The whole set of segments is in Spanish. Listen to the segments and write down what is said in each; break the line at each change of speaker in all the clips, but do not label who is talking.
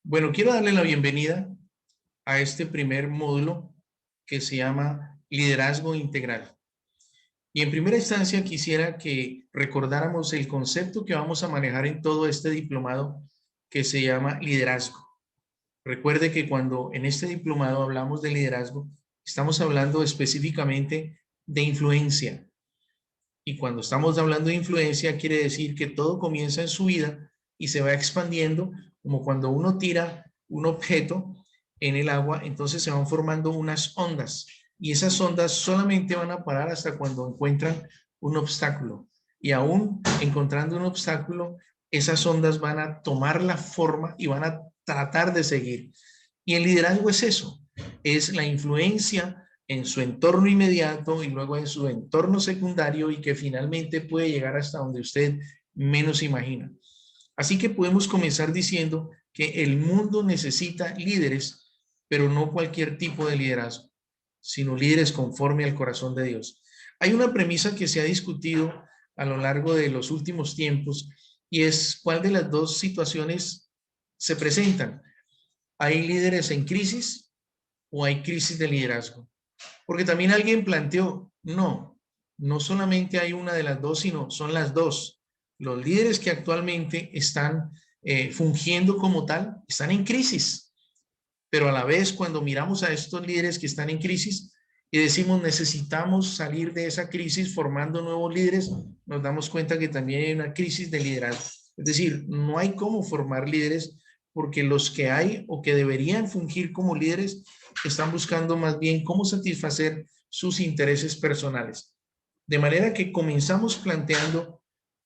Bueno, quiero darle la bienvenida a este primer módulo que se llama Liderazgo Integral. Y en primera instancia quisiera que recordáramos el concepto que vamos a manejar en todo este diplomado que se llama liderazgo. Recuerde que cuando en este diplomado hablamos de liderazgo, estamos hablando específicamente de influencia. Y cuando estamos hablando de influencia, quiere decir que todo comienza en su vida y se va expandiendo, como cuando uno tira un objeto en el agua, entonces se van formando unas ondas. Y esas ondas solamente van a parar hasta cuando encuentran un obstáculo. Y aún encontrando un obstáculo, esas ondas van a tomar la forma y van a tratar de seguir. Y el liderazgo es eso, es la influencia en su entorno inmediato y luego en su entorno secundario y que finalmente puede llegar hasta donde usted menos imagina. Así que podemos comenzar diciendo que el mundo necesita líderes, pero no cualquier tipo de liderazgo, sino líderes conforme al corazón de Dios. Hay una premisa que se ha discutido a lo largo de los últimos tiempos y es cuál de las dos situaciones se presentan. ¿Hay líderes en crisis o hay crisis de liderazgo? Porque también alguien planteó, no solamente hay una de las dos, sino son las dos. Los líderes que actualmente están fungiendo como tal, están en crisis. Pero a la vez, cuando miramos a estos líderes que están en crisis y decimos necesitamos salir de esa crisis formando nuevos líderes, nos damos cuenta que también hay una crisis de liderazgo. Es decir, no hay cómo formar líderes porque los que hay o que deberían fungir como líderes están buscando más bien cómo satisfacer sus intereses personales. De manera que comenzamos planteando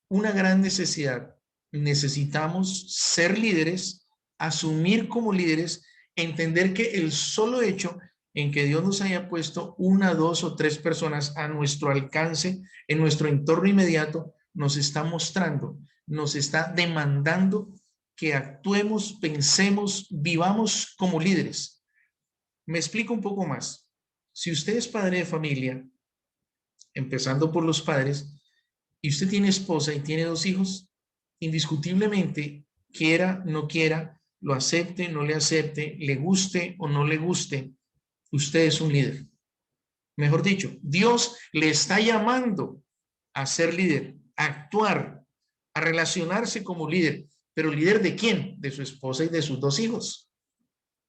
una gran necesidad. Necesitamos ser líderes, asumir como líderes, entender que el solo hecho en que Dios nos haya puesto una, dos o tres personas a nuestro alcance, en nuestro entorno inmediato, nos está mostrando, nos está demandando que actuemos, pensemos, vivamos como líderes. Me explico un poco más. Si usted es padre de familia, empezando por los padres, y usted tiene esposa y tiene dos hijos, indiscutiblemente, quiera, no quiera, lo acepte, no le acepte, le guste o no le guste, usted es un líder. Mejor dicho, Dios le está llamando a ser líder, a actuar, a relacionarse como líder. ¿Pero líder de quién? De su esposa y de sus dos hijos.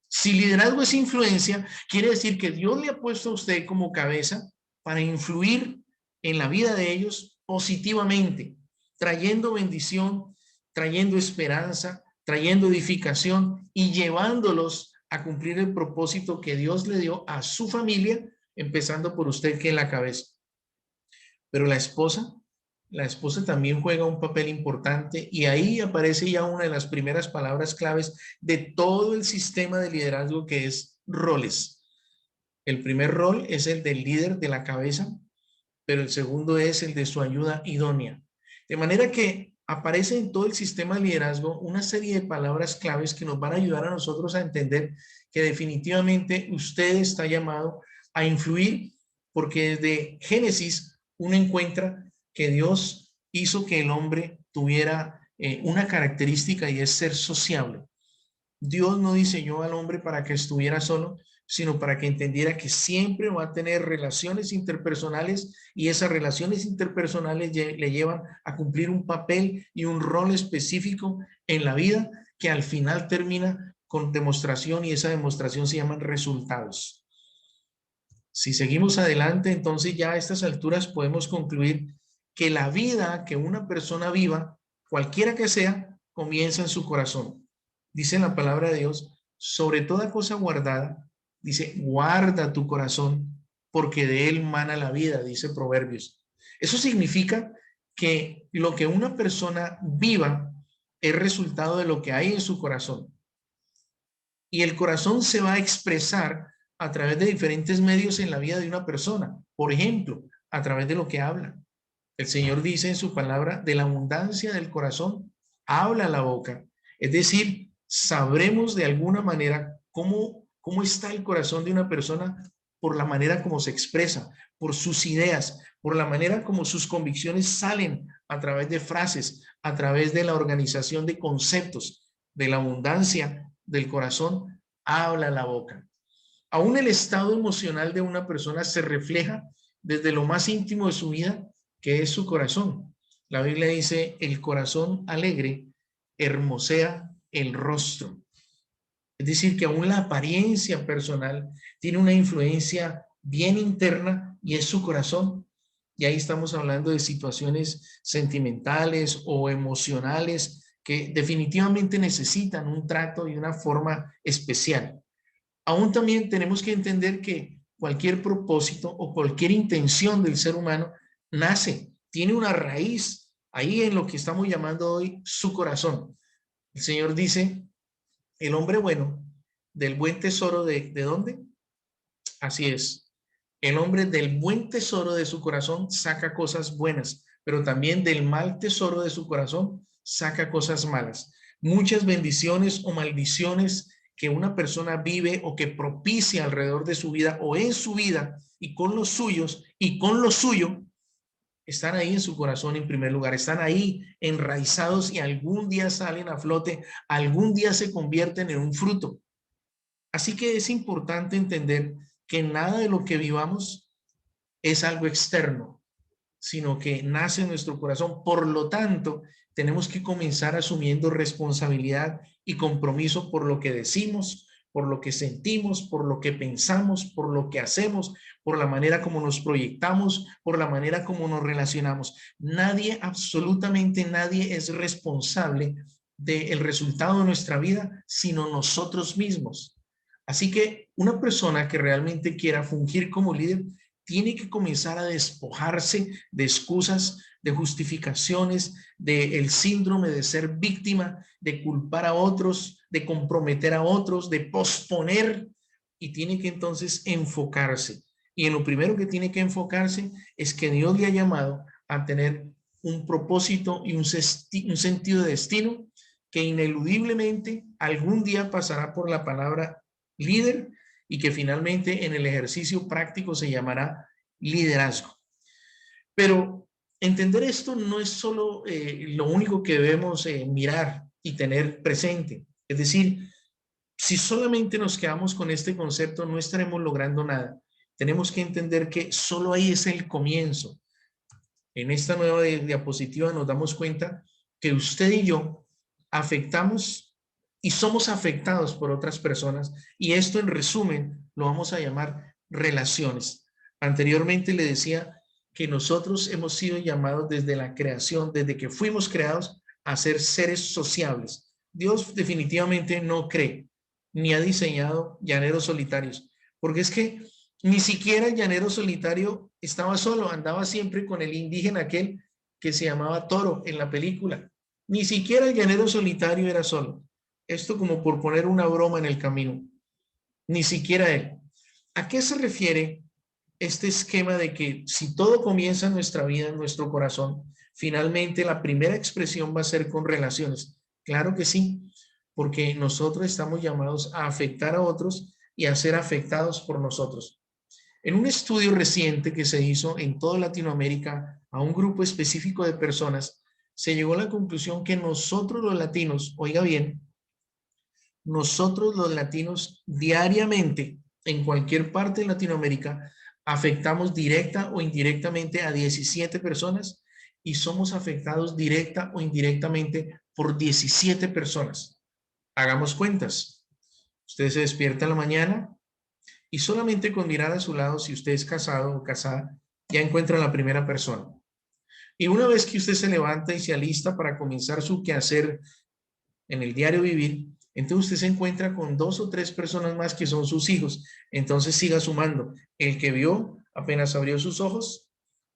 Si liderazgo es influencia, quiere decir que Dios le ha puesto a usted como cabeza para influir en la vida de ellos positivamente, trayendo bendición, trayendo esperanza, trayendo edificación y llevándolos a cumplir el propósito que Dios le dio a su familia, empezando por usted que es la cabeza. Pero la esposa también juega un papel importante y ahí aparece ya una de las primeras palabras claves de todo el sistema de liderazgo que es roles. El primer rol es el del líder de la cabeza, pero el segundo es el de su ayuda idónea. De manera que aparece en todo el sistema de liderazgo una serie de palabras claves que nos van a ayudar a nosotros a entender que definitivamente usted está llamado a influir, porque desde Génesis uno encuentra que Dios hizo que el hombre tuviera una característica y es ser sociable. Dios no diseñó al hombre para que estuviera solo, sino para que entendiera que siempre va a tener relaciones interpersonales y esas relaciones interpersonales le llevan a cumplir un papel y un rol específico en la vida que al final termina con demostración y esa demostración se llaman resultados. Si seguimos adelante, entonces ya a estas alturas podemos concluir que la vida que una persona viva, cualquiera que sea, comienza en su corazón. Dice la palabra de Dios, sobre toda cosa guardada, dice, guarda tu corazón, porque de él mana la vida, dice Proverbios. Eso significa que lo que una persona viva es resultado de lo que hay en su corazón. Y el corazón se va a expresar a través de diferentes medios en la vida de una persona. Por ejemplo, a través de lo que habla. El Señor dice en su palabra, de la abundancia del corazón, habla la boca. Es decir, sabremos de alguna manera cómo está el corazón de una persona por la manera como se expresa, por sus ideas, por la manera como sus convicciones salen a través de frases, a través de la organización de conceptos, de la abundancia del corazón habla la boca. Aún el estado emocional de una persona se refleja desde lo más íntimo de su vida, que es su corazón. La Biblia dice, el corazón alegre hermosea el rostro. Es decir, que aún la apariencia personal tiene una influencia bien interna y es su corazón. Y ahí estamos hablando de situaciones sentimentales o emocionales que definitivamente necesitan un trato y una forma especial. Aún también tenemos que entender que cualquier propósito o cualquier intención del ser humano nace, tiene una raíz ahí en lo que estamos llamando hoy su corazón. El Señor dice, el hombre bueno, del buen tesoro ¿de dónde? Así es. El hombre del buen tesoro de su corazón saca cosas buenas, pero también del mal tesoro de su corazón saca cosas malas. Muchas bendiciones o maldiciones que una persona vive o que propicia alrededor de su vida o en su vida y con los suyos y con lo suyo, están ahí en su corazón en primer lugar, están ahí enraizados y algún día salen a flote, algún día se convierten en un fruto. Así que es importante entender que nada de lo que vivamos es algo externo, sino que nace en nuestro corazón. Por lo tanto, tenemos que comenzar asumiendo responsabilidad y compromiso por lo que decimos, por lo que sentimos, por lo que pensamos, por lo que hacemos, por la manera como nos proyectamos, por la manera como nos relacionamos. Nadie, absolutamente nadie es responsable del resultado de nuestra vida, sino nosotros mismos. Así que una persona que realmente quiera fungir como líder tiene que comenzar a despojarse de excusas, de justificaciones, del síndrome de ser víctima, de culpar a otros, de comprometer a otros, de posponer, y tiene que entonces enfocarse. Y en lo primero que tiene que enfocarse es que Dios le ha llamado a tener un propósito y un sentido de destino que ineludiblemente algún día pasará por la palabra líder y que finalmente en el ejercicio práctico se llamará liderazgo. Pero entender esto no es solo lo único que debemos mirar y tener presente. Es decir, si solamente nos quedamos con este concepto, no estaremos logrando nada. Tenemos que entender que solo ahí es el comienzo. En esta nueva diapositiva nos damos cuenta que usted y yo afectamos y somos afectados por otras personas, y esto en resumen lo vamos a llamar relaciones. Anteriormente le decía que nosotros hemos sido llamados desde la creación, desde que fuimos creados, a ser seres sociables. Dios definitivamente no cree ni ha diseñado llaneros solitarios, porque es que ni siquiera el llanero solitario estaba solo, andaba siempre con el indígena aquel que se llamaba Toro en la película. Ni siquiera el llanero solitario era solo. Esto como por poner una broma en el camino. Ni siquiera él. ¿A qué se refiere este esquema de que si todo comienza en nuestra vida, en nuestro corazón, finalmente la primera expresión va a ser con relaciones? Claro que sí, porque nosotros estamos llamados a afectar a otros y a ser afectados por nosotros. En un estudio reciente que se hizo en toda Latinoamérica a un grupo específico de personas, se llegó a la conclusión que nosotros los latinos, oiga bien, nosotros los latinos diariamente en cualquier parte de Latinoamérica afectamos directa o indirectamente a 17 personas y somos afectados directa o indirectamente por 17 personas. Hagamos cuentas. Usted se despierta en la mañana, y solamente con mirar a su lado, si usted es casado o casada, ya encuentra a la primera persona. Y una vez que usted se levanta y se alista para comenzar su quehacer en el diario vivir, entonces usted se encuentra con 2 o 3 personas más que son sus hijos. Entonces siga sumando. El que vio apenas abrió sus ojos,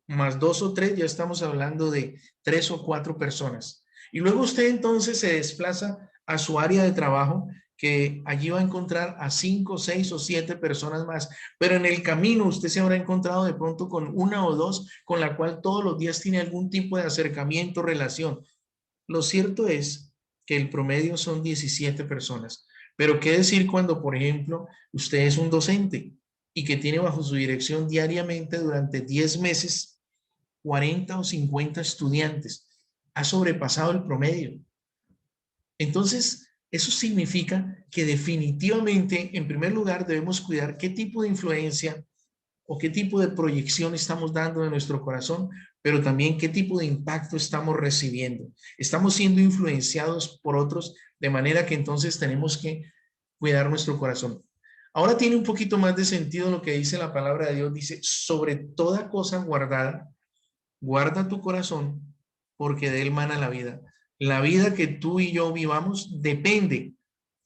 más 2 o 3, ya estamos hablando de 3 o 4 personas. Y luego usted entonces se desplaza a su área de trabajo, que allí va a encontrar a 5, 6 o 7 personas más, pero en el camino usted se habrá encontrado de pronto con 1 o 2 con la cual todos los días tiene algún tipo de acercamiento, relación. Lo cierto es que el promedio son 17 personas, pero qué decir cuando, por ejemplo, usted es un docente y que tiene bajo su dirección diariamente durante 10 meses 40 o 50 estudiantes. Ha sobrepasado el promedio. Entonces, Eso significa que definitivamente, en primer lugar, debemos cuidar qué tipo de influencia o qué tipo de proyección estamos dando de nuestro corazón, pero también qué tipo de impacto estamos recibiendo. Estamos siendo influenciados por otros, de manera que entonces tenemos que cuidar nuestro corazón. Ahora tiene un poquito más de sentido lo que dice la palabra de Dios. Dice, sobre toda cosa guardada, guarda tu corazón, porque de él mana la vida. La vida que tú y yo vivamos depende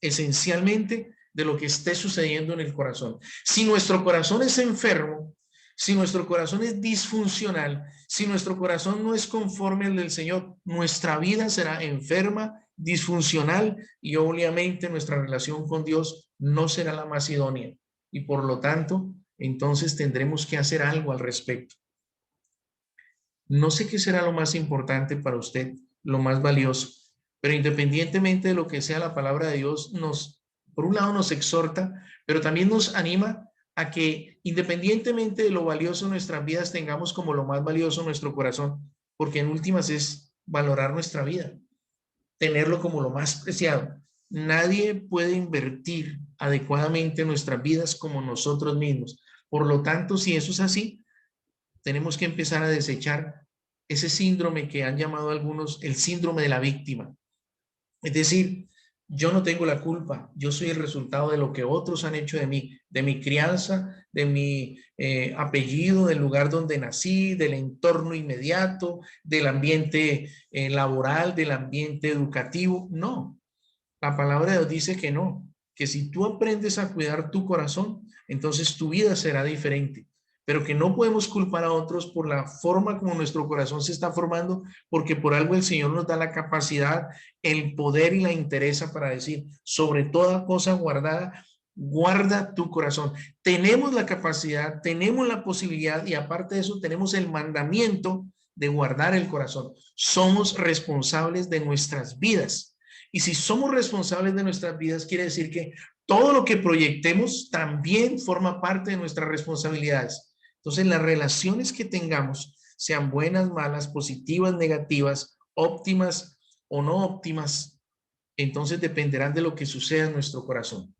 esencialmente de lo que esté sucediendo en el corazón. Si nuestro corazón es enfermo, si nuestro corazón es disfuncional, si nuestro corazón no es conforme al del Señor, nuestra vida será enferma, disfuncional y obviamente nuestra relación con Dios no será la más idónea. Y por lo tanto, entonces tendremos que hacer algo al respecto. No sé qué será lo más importante para usted, lo más valioso, pero independientemente de lo que sea, la palabra de Dios nos, por un lado, nos exhorta, pero también nos anima a que independientemente de lo valioso en nuestras vidas, tengamos como lo más valioso nuestro corazón, porque en últimas es valorar nuestra vida, tenerlo como lo más preciado. Nadie puede invertir adecuadamente nuestras vidas como nosotros mismos. Por lo tanto, si eso es así, tenemos que empezar a desechar ese síndrome que han llamado algunos el síndrome de la víctima. Es decir, yo no tengo la culpa, yo soy el resultado de lo que otros han hecho de mi crianza, de mi apellido, del lugar donde nací, del entorno inmediato, del ambiente laboral, del ambiente educativo. No, la palabra de Dios dice que no, que si tú aprendes a cuidar tu corazón, entonces tu vida será diferente, pero que no podemos culpar a otros por la forma como nuestro corazón se está formando, porque por algo el Señor nos da la capacidad, el poder y la interesa para decir, sobre toda cosa guardada, guarda tu corazón. Tenemos la capacidad, tenemos la posibilidad y aparte de eso tenemos el mandamiento de guardar el corazón. Somos responsables de nuestras vidas. Y si somos responsables de nuestras vidas, quiere decir que todo lo que proyectemos también forma parte de nuestras responsabilidades. Entonces, las relaciones que tengamos, sean buenas, malas, positivas, negativas, óptimas o no óptimas, entonces dependerán de lo que suceda en nuestro corazón.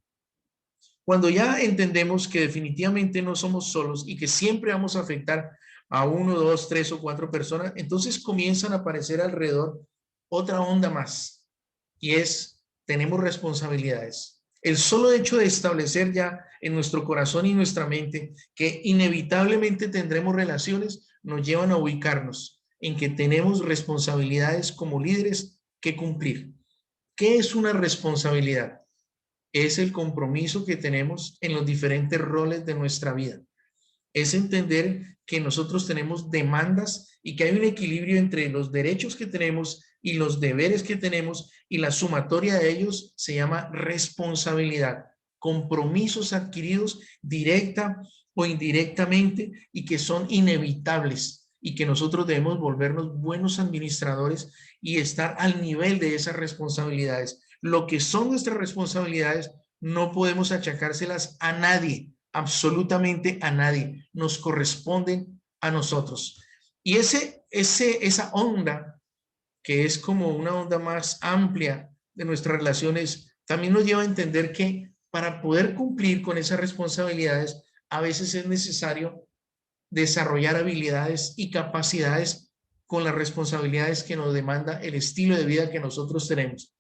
Cuando ya entendemos que definitivamente no somos solos y que siempre vamos a afectar a uno, dos, tres o cuatro personas, entonces comienzan a aparecer alrededor otra onda más y es, tenemos responsabilidades. El solo hecho de establecer ya en nuestro corazón y nuestra mente que inevitablemente tendremos relaciones nos llevan a ubicarnos en que tenemos responsabilidades como líderes que cumplir. ¿Qué es una responsabilidad? Es el compromiso que tenemos en los diferentes roles de nuestra vida. Es entender que nosotros tenemos demandas y que hay un equilibrio entre los derechos que tenemos y los deberes que tenemos y la sumatoria de ellos se llama responsabilidad, compromisos adquiridos directa o indirectamente y que son inevitables y que nosotros debemos volvernos buenos administradores y estar al nivel de esas responsabilidades. Lo que son nuestras responsabilidades no podemos achacárselas a nadie, absolutamente a nadie, nos corresponden a nosotros. Y esa onda, que es como una onda más amplia de nuestras relaciones, también nos lleva a entender que para poder cumplir con esas responsabilidades, a veces es necesario desarrollar habilidades y capacidades con las responsabilidades que nos demanda el estilo de vida que nosotros tenemos.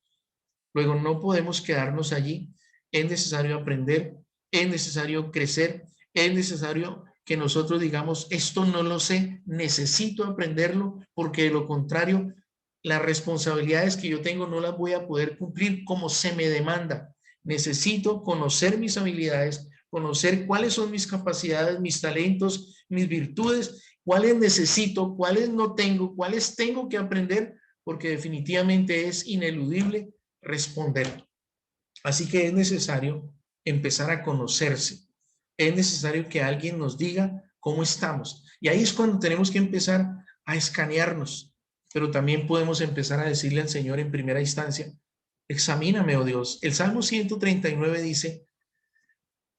Luego no podemos quedarnos allí, es necesario aprender, es necesario crecer, es necesario que nosotros digamos, esto no lo sé, necesito aprenderlo, porque de lo contrario, las responsabilidades que yo tengo no las voy a poder cumplir como se me demanda. Necesito conocer mis habilidades, conocer cuáles son mis capacidades, mis talentos, mis virtudes, cuáles necesito, cuáles no tengo, cuáles tengo que aprender, porque definitivamente es ineludible responder. Así que es necesario empezar a conocerse. Es necesario que alguien nos diga cómo estamos. Y ahí es cuando tenemos que empezar a escanearnos. Pero también podemos empezar a decirle al Señor en primera instancia, examíname, oh Dios. El Salmo 139 dice,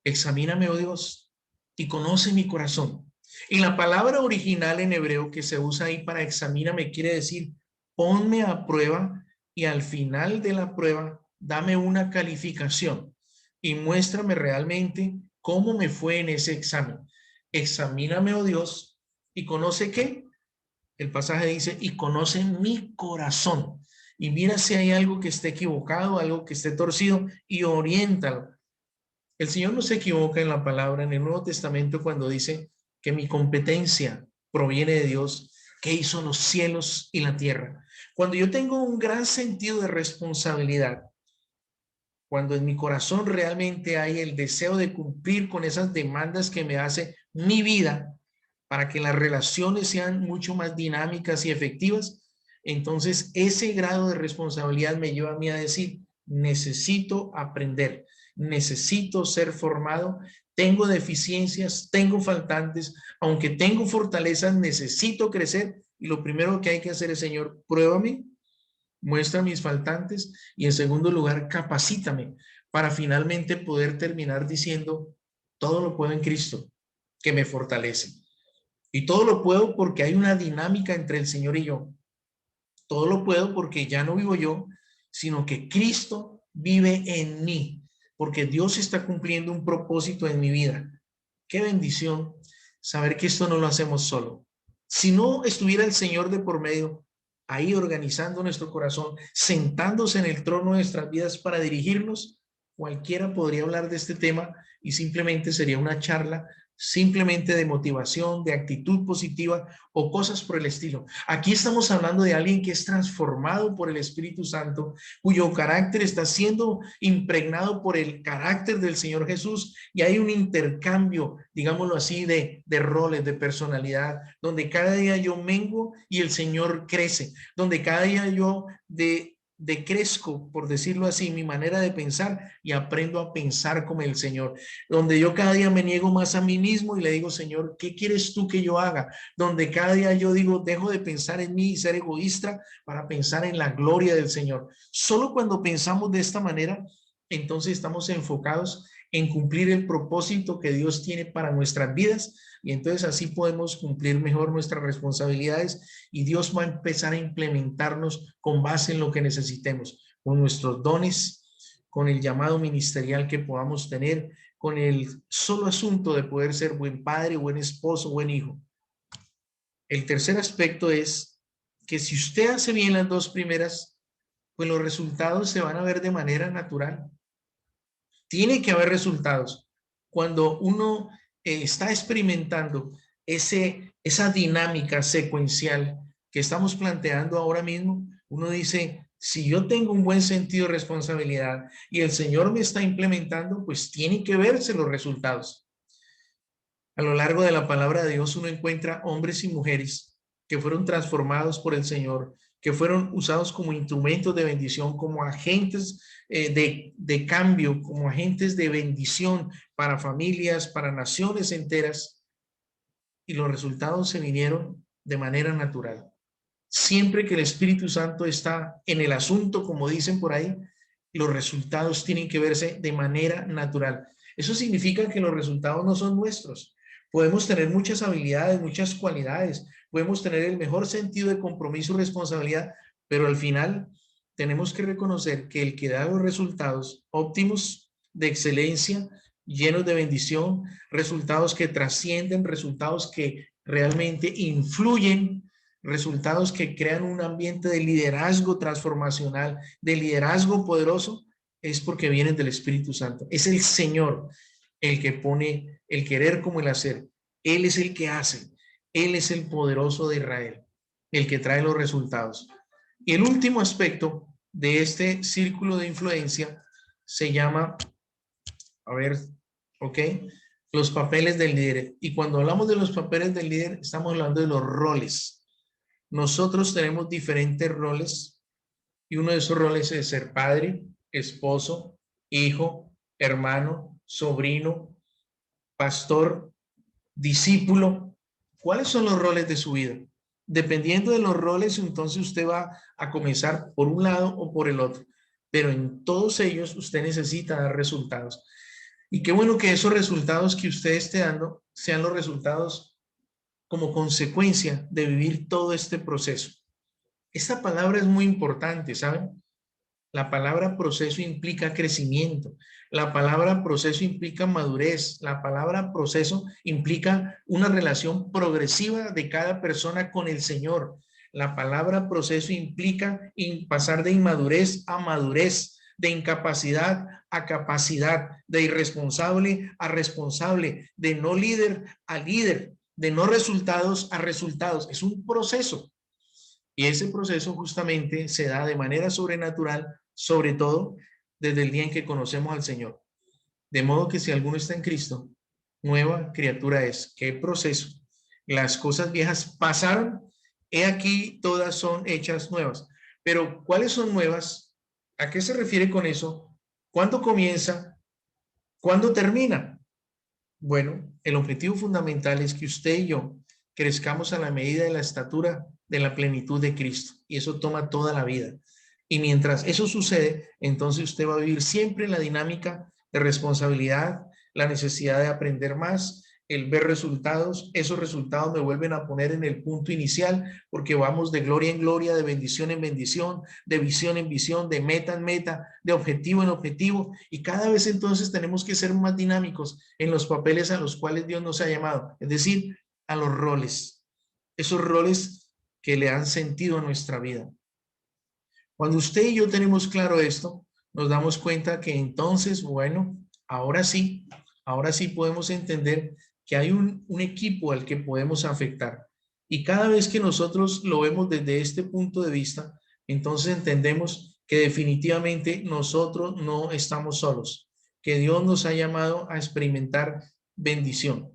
examíname, oh Dios, y conoce mi corazón. Y la palabra original en hebreo que se usa ahí para examíname quiere decir, ponme a prueba y al final de la prueba dame una calificación y muéstrame realmente cómo me fue en ese examen. Examíname, oh Dios, y conoce qué. El pasaje dice, y conoce mi corazón. Y mira si hay algo que esté equivocado, algo que esté torcido, y oriéntalo. El Señor no se equivoca en la palabra en el Nuevo Testamento cuando dice que mi competencia proviene de Dios, que hizo los cielos y la tierra. Cuando yo tengo un gran sentido de responsabilidad, cuando en mi corazón realmente hay el deseo de cumplir con esas demandas que me hace mi vida para que las relaciones sean mucho más dinámicas y efectivas, entonces ese grado de responsabilidad me lleva a mí a decir, necesito aprender, necesito ser formado, tengo deficiencias, tengo faltantes, aunque tengo fortalezas, necesito crecer y lo primero que hay que hacer es, Señor, pruébame, muestra mis faltantes y en segundo lugar, capacítame para finalmente poder terminar diciendo, todo lo puedo en Cristo, que me fortalece. Y todo lo puedo porque hay una dinámica entre el Señor y yo. Todo lo puedo porque ya no vivo yo, sino que Cristo vive en mí, porque Dios está cumpliendo un propósito en mi vida. Qué bendición saber que esto no lo hacemos solo. Si no estuviera el Señor de por medio, ahí organizando nuestro corazón, sentándose en el trono de nuestras vidas para dirigirnos, cualquiera podría hablar de este tema y simplemente sería una charla simplemente de motivación, de actitud positiva o cosas por el estilo. Aquí estamos hablando de alguien que es transformado por el Espíritu Santo, cuyo carácter está siendo impregnado por el carácter del Señor Jesús y hay un intercambio, digámoslo así, de roles, de personalidad, donde cada día yo menguo y el Señor crece, donde cada día yo decrezco, por decirlo así, mi manera de pensar y aprendo a pensar como el Señor, donde yo cada día me niego más a mí mismo y le digo, Señor, ¿qué quieres tú que yo haga? Donde cada día yo digo, dejo de pensar en mí y ser egoísta para pensar en la gloria del Señor. Solo cuando pensamos de esta manera, entonces estamos enfocados en cumplir el propósito que Dios tiene para nuestras vidas y entonces así podemos cumplir mejor nuestras responsabilidades y Dios va a empezar a implementarnos con base en lo que necesitemos, con nuestros dones, con el llamado ministerial que podamos tener, con el solo asunto de poder ser buen padre, buen esposo, buen hijo. El tercer aspecto es que si usted hace bien las dos primeras, pues los resultados se van a ver de manera natural. Tiene que haber resultados. Cuando uno está experimentando esa dinámica secuencial que estamos planteando ahora mismo, uno dice, si yo tengo un buen sentido de responsabilidad y el Señor me está implementando, pues tiene que verse los resultados. A lo largo de la palabra de Dios uno encuentra hombres y mujeres que fueron transformados por el Señor, que fueron usados como instrumentos de bendición, como agentes de cambio, como agentes de bendición para familias, para naciones enteras, y los resultados se vinieron de manera natural. Siempre que el Espíritu Santo está en el asunto, como dicen por ahí, los resultados tienen que verse de manera natural. Eso significa que los resultados no son nuestros. Podemos tener muchas habilidades, muchas cualidades, podemos tener el mejor sentido de compromiso y responsabilidad, pero al final tenemos que reconocer que el que da los resultados óptimos, de excelencia, llenos de bendición, resultados que trascienden, resultados que realmente influyen, resultados que crean un ambiente de liderazgo transformacional, de liderazgo poderoso, es porque vienen del Espíritu Santo. Es el Señor el que pone el querer como el hacer. Él es el que hace. Él es el poderoso de Israel, el que trae los resultados. Y el último aspecto de este círculo de influencia se llama, a ver, ¿ok? Los papeles del líder. Y cuando hablamos de los papeles del líder, estamos hablando de los roles. Nosotros tenemos diferentes roles y uno de esos roles es ser padre, esposo, hijo, hermano, sobrino, pastor, discípulo. ¿Cuáles son los roles de su vida? Dependiendo de los roles, entonces usted va a comenzar por un lado o por el otro, pero en todos ellos usted necesita dar resultados. Y qué bueno que esos resultados que usted esté dando sean los resultados como consecuencia de vivir todo este proceso. Esta palabra es muy importante, ¿saben? La palabra proceso implica crecimiento. La palabra proceso implica madurez. La palabra proceso implica una relación progresiva de cada persona con el Señor. La palabra proceso implica pasar de inmadurez a madurez, de incapacidad a capacidad, de irresponsable a responsable, de no líder a líder, de no resultados a resultados. Es un proceso. Y ese proceso justamente se da de manera sobrenatural, sobre todo desde el día en que conocemos al Señor. De modo que si alguno está en Cristo, nueva criatura es. ¿Qué proceso? Las cosas viejas pasaron, he aquí todas son hechas nuevas. Pero ¿cuáles son nuevas? ¿A qué se refiere con eso? ¿Cuándo comienza? ¿Cuándo termina? Bueno, el objetivo fundamental es que usted y yo crezcamos a la medida de la estatura de la plenitud de Cristo. Y eso toma toda la vida. Y mientras eso sucede, entonces usted va a vivir siempre en la dinámica de responsabilidad, la necesidad de aprender más, el ver resultados. Esos resultados me vuelven a poner en el punto inicial, porque vamos de gloria en gloria, de bendición en bendición, de visión en visión, de meta en meta, de objetivo en objetivo. Y cada vez entonces tenemos que ser más dinámicos en los papeles a los cuales Dios nos ha llamado, es decir, a los roles, esos roles que le han sentido a nuestra vida. Cuando usted y yo tenemos claro esto, nos damos cuenta que entonces, bueno, ahora sí podemos entender que hay un equipo al que podemos afectar. Y cada vez que nosotros lo vemos desde este punto de vista, entonces entendemos que definitivamente nosotros no estamos solos, que Dios nos ha llamado a experimentar bendición.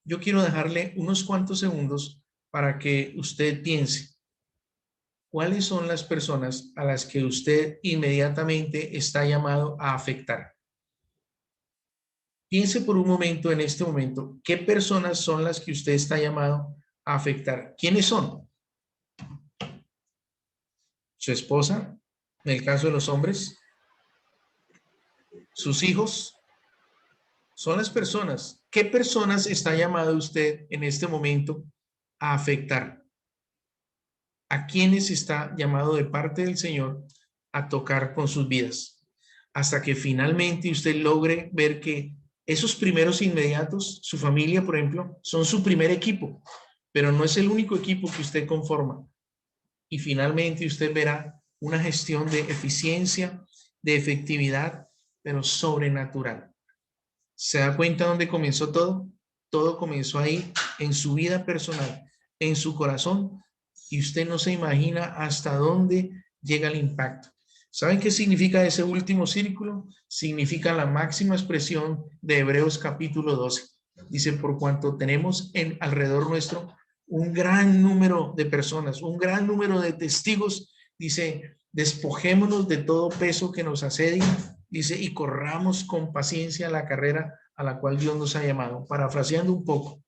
Yo quiero dejarle unos cuantos segundos para que usted piense. ¿Cuáles son las personas a las que usted inmediatamente está llamado a afectar? Piense por un momento en este momento, ¿qué personas son las que usted está llamado a afectar? ¿Quiénes son? ¿Su esposa? En el caso de los hombres. ¿Sus hijos? Son las personas. ¿Qué personas está llamado usted en este momento a afectar? ¿A quiénes está llamado de parte del Señor a tocar con sus vidas? Hasta que finalmente usted logre ver que esos primeros inmediatos, su familia, por ejemplo, son su primer equipo, pero no es el único equipo que usted conforma. Y finalmente usted verá una gestión de eficiencia, de efectividad, pero sobrenatural. ¿Se da cuenta dónde comenzó todo? Todo comenzó ahí, en su vida personal, en su corazón, y usted no se imagina hasta dónde llega el impacto. ¿Saben qué significa ese último círculo? Significa la máxima expresión de Hebreos capítulo 12. Dice, por cuanto tenemos en alrededor nuestro un gran número de personas, un gran número de testigos, dice, despojémonos de todo peso que nos asedia, dice, y corramos con paciencia la carrera a la cual Dios nos ha llamado. Parafraseando un poco,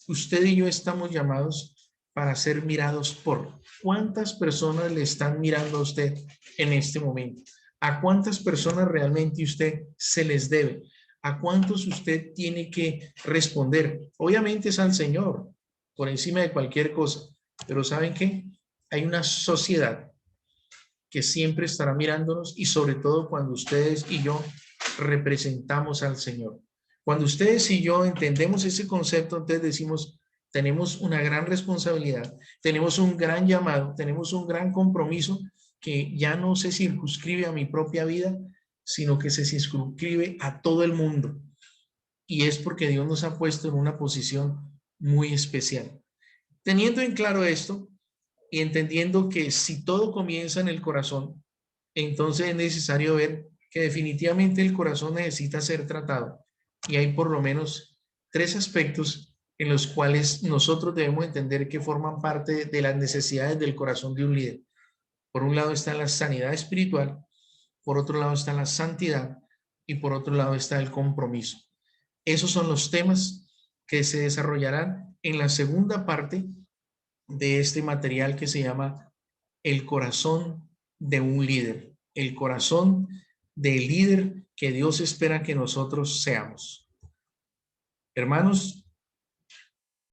usted y yo estamos llamados para ser mirados por. ¿Cuántas personas le están mirando a usted en este momento? ¿A cuántas personas realmente usted se les debe? ¿A cuántos usted tiene que responder? Obviamente es al Señor, por encima de cualquier cosa. Pero ¿saben qué? Hay una sociedad que siempre estará mirándonos, y sobre todo cuando ustedes y yo representamos al Señor. Cuando ustedes y yo entendemos ese concepto, entonces decimos, tenemos una gran responsabilidad, tenemos un gran llamado, tenemos un gran compromiso que ya no se circunscribe a mi propia vida, sino que se circunscribe a todo el mundo. Y es porque Dios nos ha puesto en una posición muy especial. Teniendo en claro esto y entendiendo que si todo comienza en el corazón, entonces es necesario ver que definitivamente el corazón necesita ser tratado. Y hay por lo menos 3 aspectos en los cuales nosotros debemos entender que forman parte de las necesidades del corazón de un líder. Por un lado está la sanidad espiritual, por otro lado está la santidad y por otro lado está el compromiso. Esos son los temas que se desarrollarán en la segunda parte de este material que se llama El corazón de un líder, el corazón del líder que Dios espera que nosotros seamos. Hermanos,